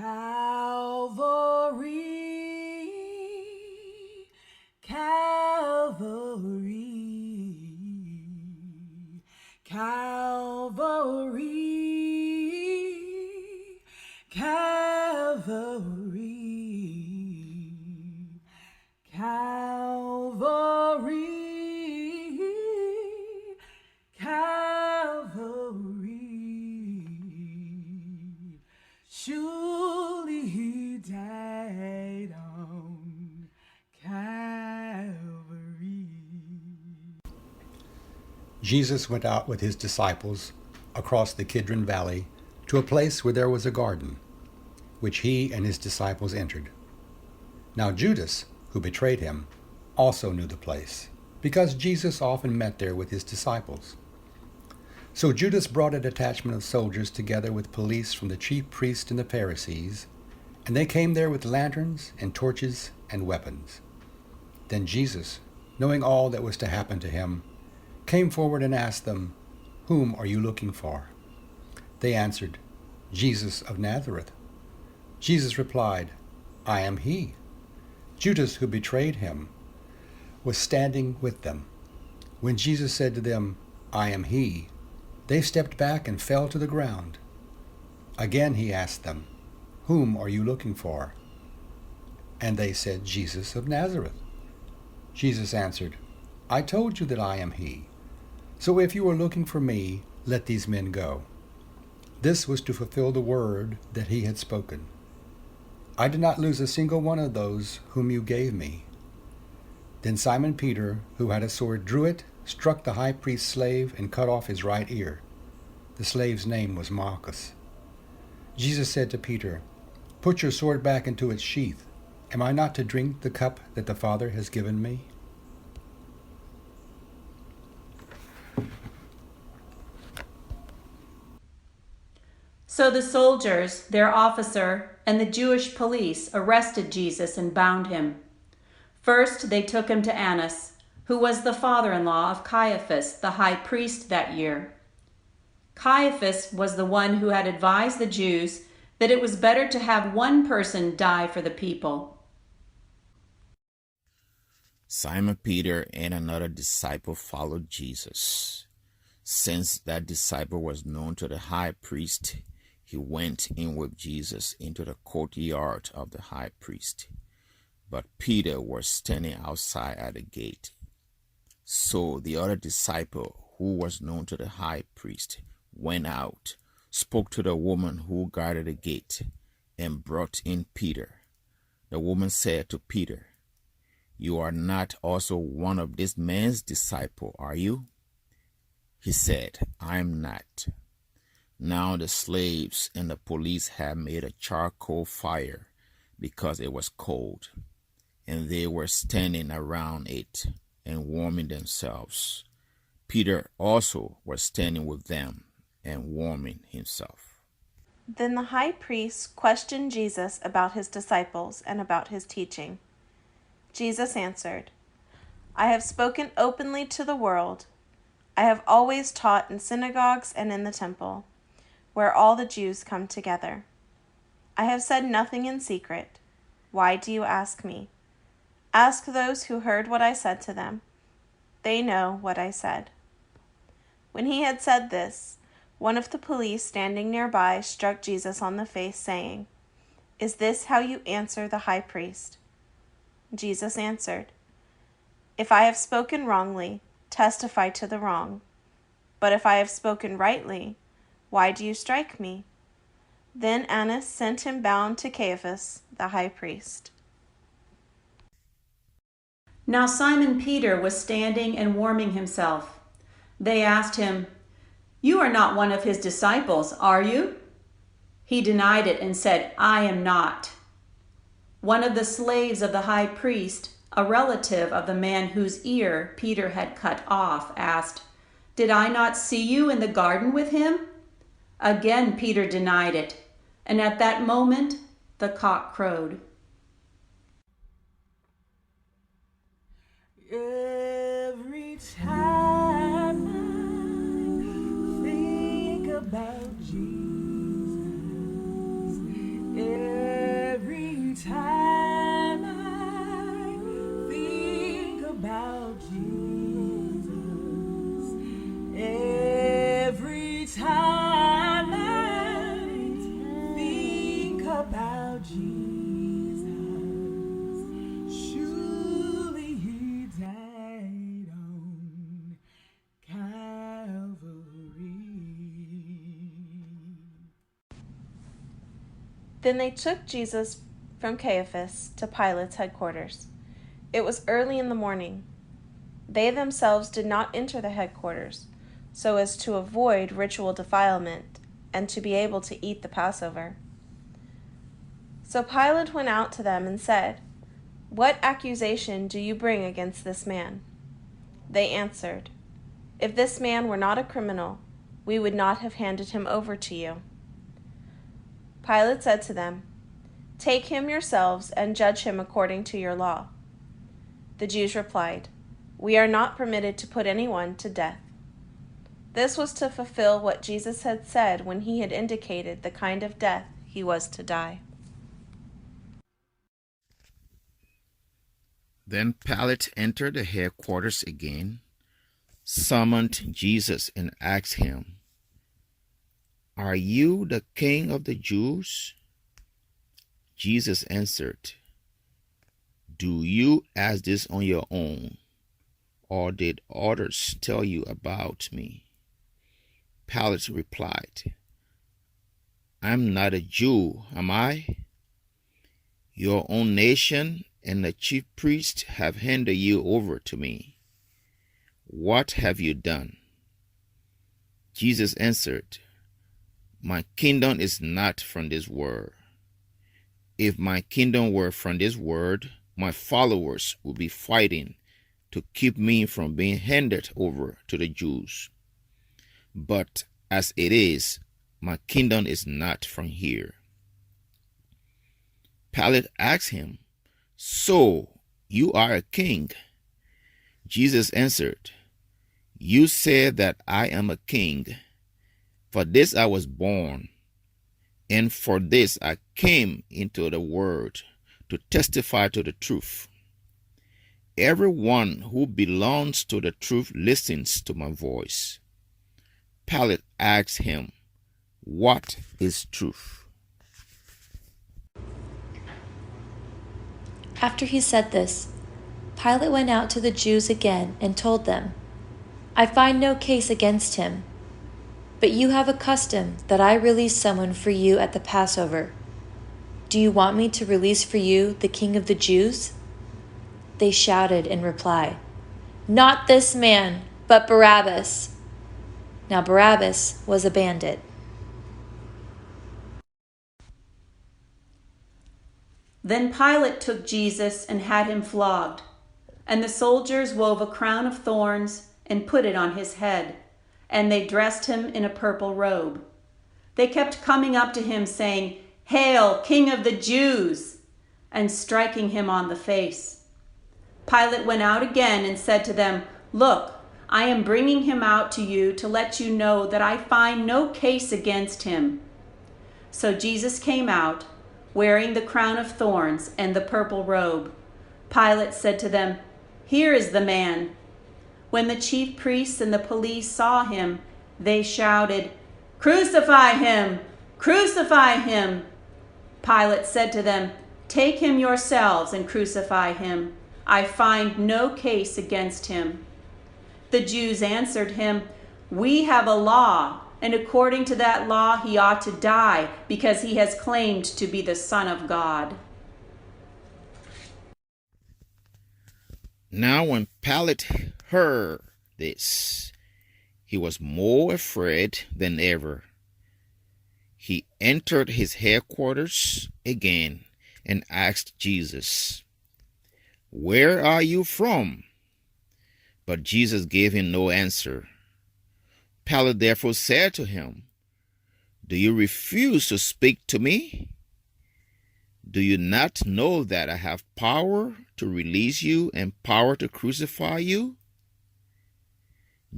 Calvary, Calvary, Calvary, Calvary, Calvary, Calvary. Surely he died on Calvary. Jesus went out with his disciples across the Kidron Valley to a place where there was a garden, which he and his disciples entered. Now Judas, who betrayed him, also knew the place, because Jesus often met there with his disciples. So Judas brought a detachment of soldiers together with police from the chief priests and the Pharisees, and they came there with lanterns and torches and weapons. Then Jesus, knowing all that was to happen to him, came forward and asked them, "Whom are you looking for?" They answered, "Jesus of Nazareth." Jesus replied, "I am he." Judas, who betrayed him, was standing with them. When Jesus said to them, "I am he," they stepped back and fell to the ground. Again he asked them, "Whom are you looking for?" And they said, "Jesus of Nazareth." Jesus answered, "I told you that I am he. So if you are looking for me, let these men go." This was to fulfill the word that he had spoken. "I did not lose a single one of those whom you gave me." Then Simon Peter, who had a sword, drew it, struck the high priest's slave, and cut off his right ear. The slave's name was Malchus. Jesus said to Peter, "Put your sword back into its sheath. Am I not to drink the cup that the Father has given me?" So the soldiers, their officer, and the Jewish police arrested Jesus and bound him. First they took him to Annas, who was the father-in-law of Caiaphas, the high priest that year. Caiaphas was the one who had advised the Jews that it was better to have one person die for the people. Simon Peter and another disciple followed Jesus. Since that disciple was known to the high priest, he went in with Jesus into the courtyard of the high priest. But Peter was standing outside at the gate. So the other disciple, who was known to the high priest, went out, spoke to the woman who guarded the gate, and brought in Peter. The woman said to Peter, "You are not also one of this man's disciples, are you?" He said, "I am not." Now the slaves and the police had made a charcoal fire because it was cold, and they were standing around it and warming themselves. Peter also was standing with them and warming himself. Then the high priest questioned Jesus about his disciples and about his teaching. Jesus answered, "I have spoken openly to the world. I have always taught in synagogues and in the temple, where all the Jews come together. I have said nothing in secret. Why do you ask me? Ask those who heard what I said to them. They know what I said." When he had said this, one of the police standing nearby struck Jesus on the face, saying, "Is this how you answer the high priest?" Jesus answered, "If I have spoken wrongly, testify to the wrong. But if I have spoken rightly, why do you strike me?" Then Annas sent him bound to Caiaphas, the high priest. Now Simon Peter was standing and warming himself. They asked him, "You are not one of his disciples, are you?" He denied it and said, "I am not." One of the slaves of the high priest, a relative of the man whose ear Peter had cut off, asked, "Did I not see you in the garden with him?" Again Peter denied it, and at that moment the cock crowed. Every time I think about Jesus, Jesus. Surely he died on Calvary. Then they took Jesus from Caiaphas to Pilate's headquarters. It was early in the morning. They themselves did not enter the headquarters, so as to avoid ritual defilement and to be able to eat the Passover. So Pilate went out to them and said, "What accusation do you bring against this man?" They answered, "If this man were not a criminal, we would not have handed him over to you." Pilate said to them, "Take him yourselves and judge him according to your law." The Jews replied, "We are not permitted to put anyone to death." This was to fulfill what Jesus had said when he had indicated the kind of death he was to die. Then Pilate entered the headquarters again, summoned Jesus, and asked him, "Are you the king of the Jews?" Jesus answered, "Do you ask this on your own, or did others tell you about me?" Pilate replied, "I'm not a Jew, am I? Your own nation and the chief priests have handed you over to me. What have you done?" Jesus answered, "My kingdom is not from this world. If my kingdom were from this world, my followers would be fighting to keep me from being handed over to the Jews. But as it is, my kingdom is not from here." Pilate asked him, "So you are a king?" Jesus answered, "You said that I am a king. For this I was born, and for this I came into the world, to testify to the truth. Everyone who belongs to the truth listens to my voice." Pilate asked him, "What is truth?" After he said this, Pilate went out to the Jews again and told them, "I find no case against him. But you have a custom that I release someone for you at the Passover. Do you want me to release for you the King of the Jews?" They shouted in reply, "Not this man, but Barabbas." Now Barabbas was a bandit. Then Pilate took Jesus and had him flogged, and the soldiers wove a crown of thorns and put it on his head, and they dressed him in a purple robe. They kept coming up to him saying, "Hail, King of the Jews!" and striking him on the face. Pilate went out again and said to them, "Look, I am bringing him out to you to let you know that I find no case against him." So Jesus came out, wearing the crown of thorns and the purple robe. Pilate said to them, "Here is the man." When the chief priests and the police saw him, they shouted, "Crucify him! Crucify him!" Pilate said to them, "Take him yourselves and crucify him. I find no case against him." The Jews answered him, "We have a law, and according to that law he ought to die, because he has claimed to be the Son of God." Now when Pilate heard this, he was more afraid than ever. He entered his headquarters again and asked Jesus, "Where are you from?" But Jesus gave him no answer. Pilate therefore said to him, "Do you refuse to speak to me? Do you not know that I have power to release you and power to crucify you?"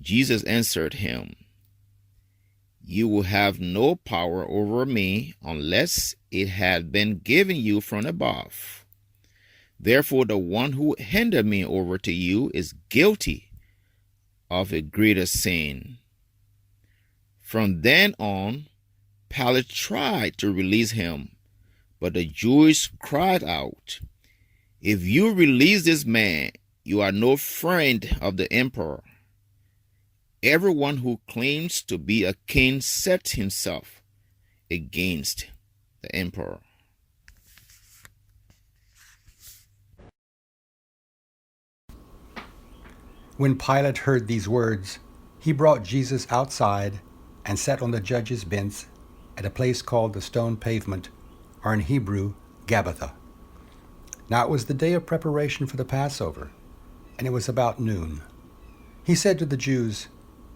Jesus answered him, "You will have no power over me unless it had been given you from above. Therefore, the one who handed me over to you is guilty of a greater sin." From then on, Pilate tried to release him, But the Jews cried out, "If you release this man, you are no friend of the emperor. Everyone who claims to be a king sets himself against the emperor." When Pilate heard these words, he brought Jesus outside and sat on the judge's bench at a place called the Stone Pavement, or in Hebrew, Gabbatha. Now it was the day of preparation for the Passover, and it was about noon. He said to the Jews,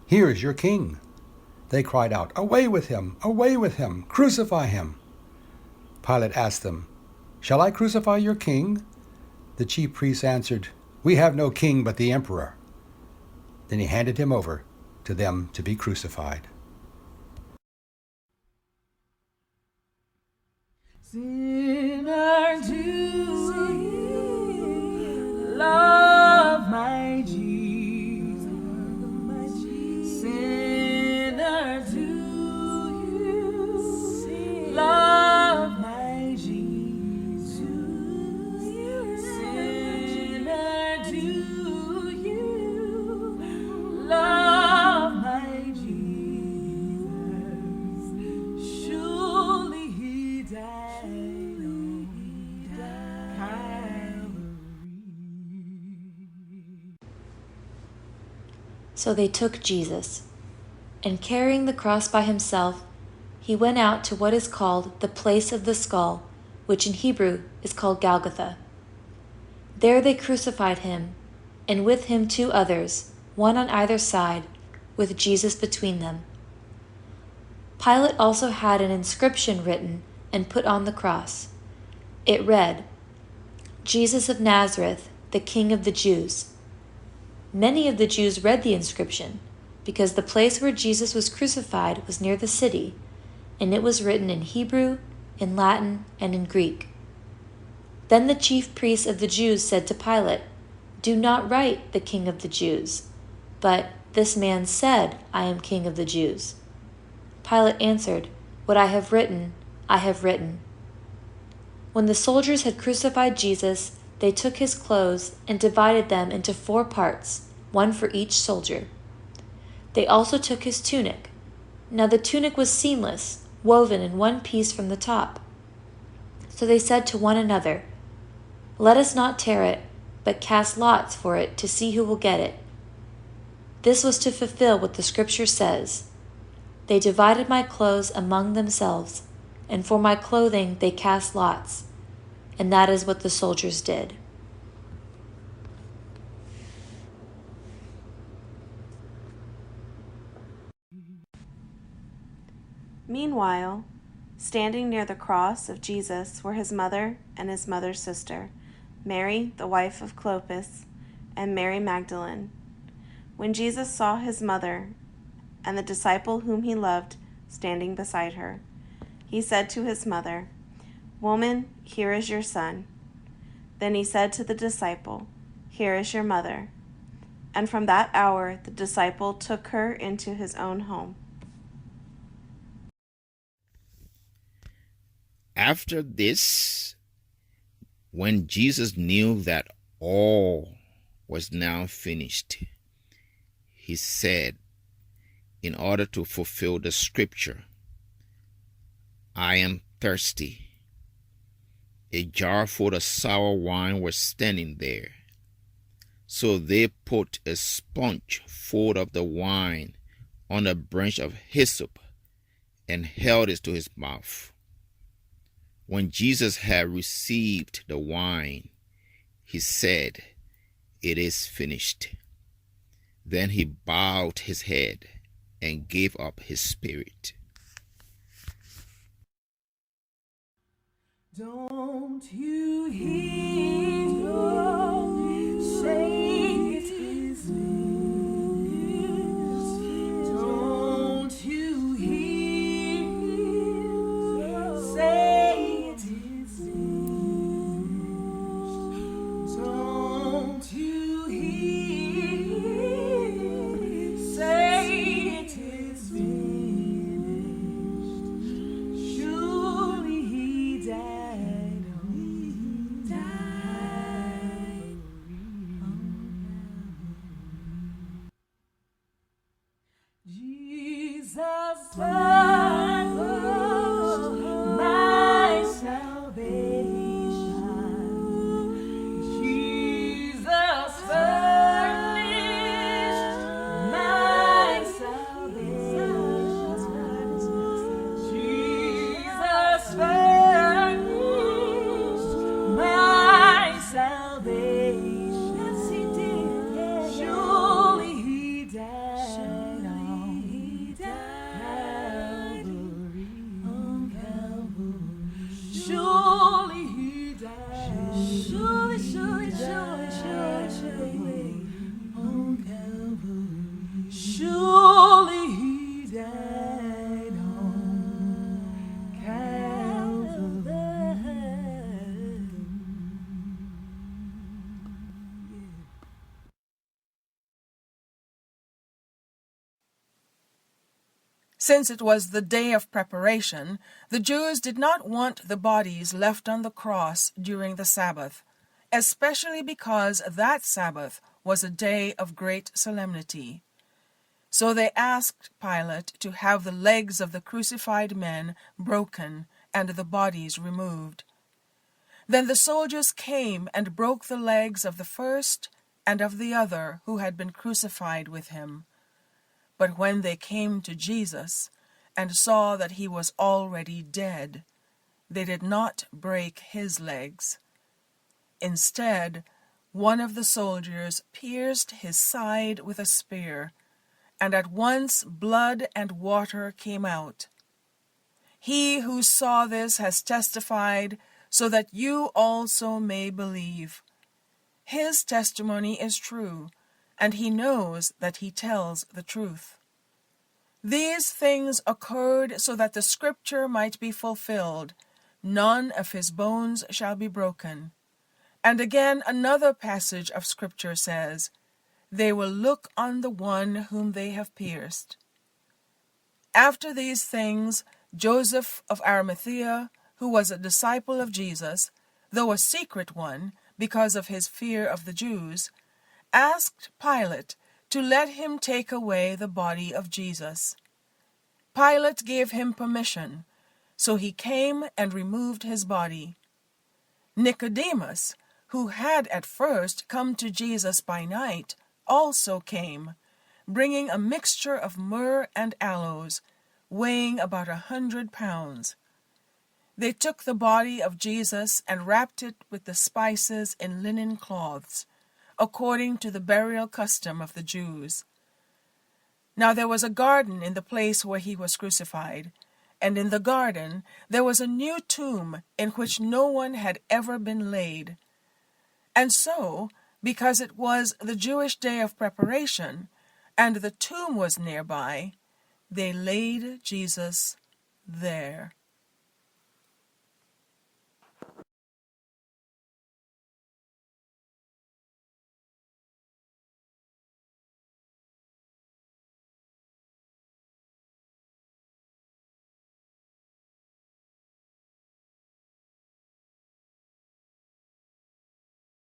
"Here is your king." They cried out, "Away with him! Away with him! Crucify him!" Pilate asked them, "Shall I crucify your king?" The chief priests answered, "We have no king but the emperor." Then he handed him over to them to be crucified. Sinner, do you love my Jesus? Sinner, do you love my Jesus? Sinner, do you love my Jesus? Surely he died on Calvary. So they took Jesus, and carrying the cross by himself, he went out to what is called the place of the skull, which in Hebrew is called Golgotha. There they crucified him, and with him 2 others, one on either side, with Jesus between them. Pilate also had an inscription written and put on the cross. It read, "Jesus of Nazareth, the King of the Jews." Many of the Jews read the inscription, because the place where Jesus was crucified was near the city, and it was written in Hebrew, in Latin, and in Greek. Then the chief priests of the Jews said to Pilate, "Do not write the King of the Jews, but this man said, 'I am King of the Jews.'" Pilate answered, "What I have written, I have written." When the soldiers had crucified Jesus, they took his clothes and divided them into 4 parts, one for each soldier. They also took his tunic. Now the tunic was seamless, woven in one piece from the top. So they said to one another, "Let us not tear it, but cast lots for it to see who will get it." This was to fulfill what the scripture says, "They divided my clothes among themselves, and for my clothing they cast lots." And that is what the soldiers did. Meanwhile, standing near the cross of Jesus were his mother and his mother's sister, Mary, the wife of Clopas, and Mary Magdalene. When Jesus saw his mother and the disciple whom he loved standing beside her, he said to his mother, "Woman, here is your son." Then he said to the disciple, "Here is your mother." And from that hour the disciple took her into his own home. After this, when Jesus knew that all was now finished, he said, in order to fulfill the scripture, "I am thirsty." A jar full of sour wine was standing there. So they put a sponge full of the wine on a branch of hyssop and held it to his mouth. When Jesus had received the wine, he said, "It is finished." Then he bowed his head and gave up his spirit. Don't you hear? Say it is finished. Don't you hear? Say it is finished. Don't you hear? Say it is finished. Surely he died. Since it was the day of preparation, the Jews did not want the bodies left on the cross during the Sabbath, especially because that Sabbath was a day of great solemnity. So they asked Pilate to have the legs of the crucified men broken and the bodies removed. Then the soldiers came and broke the legs of the first and of the other who had been crucified with him. But when they came to Jesus and saw that he was already dead, they did not break his legs. Instead, one of the soldiers pierced his side with a spear, and at once blood and water came out. He who saw this has testified, so that you also may believe. His testimony is true, and he knows that he tells the truth. These things occurred so that the scripture might be fulfilled, none of his bones shall be broken. And again another passage of scripture says, they will look on the one whom they have pierced. After these things, Joseph of Arimathea, who was a disciple of Jesus, though a secret one, because of his fear of the Jews, asked Pilate to let him take away the body of Jesus. Pilate gave him permission, so he came and removed his body. Nicodemus, who had at first come to Jesus by night, also came, bringing a mixture of myrrh and aloes, weighing about 100 pounds. They took the body of Jesus and wrapped it with the spices in linen cloths, according to the burial custom of the Jews. Now there was a garden in the place where he was crucified, and in the garden there was a new tomb in which no one had ever been laid. And so, because it was the Jewish day of preparation, and the tomb was nearby, they laid Jesus there.